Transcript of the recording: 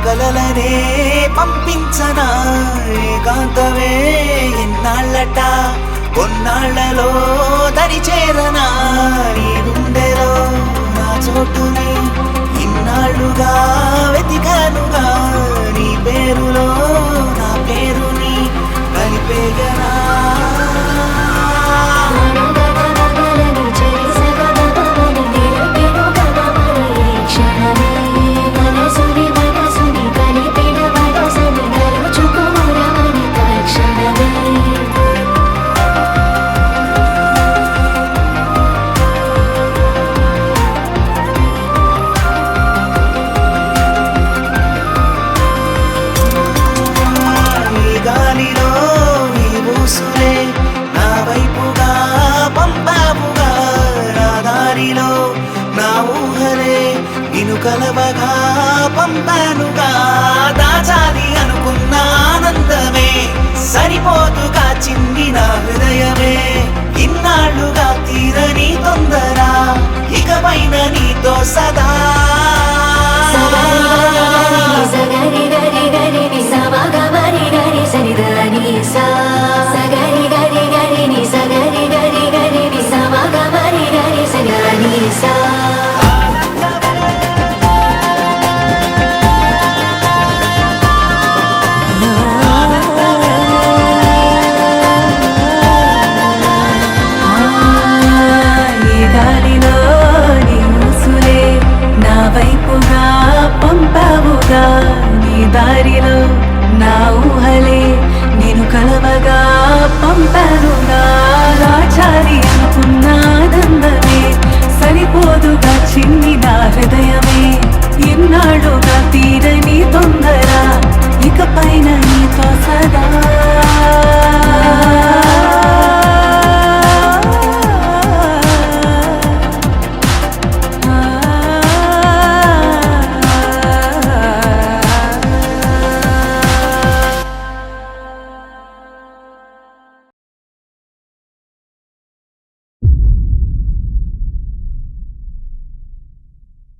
కలలనే పంపించనా ఏకాంతమే ఎన్నాళ్ళట కొన్నాళ్లలో దరి చేరనా నీ గుండెలో నా చోటుని ఇన్నాళ్ళుగా వెతికానుగా నీ పేరులో నా పేరుని కలిపేయనా నా వైపుగా పంపావుగా నా దారిలో నా ఊహలే నిన్ను కలవగా పంపానుగా దాచాలి అనుకున్న ఆనందమే సరిపోతుగా చిన్ని నా హృదయమే ఇన్నాళ్ళుగా తీరని తొందర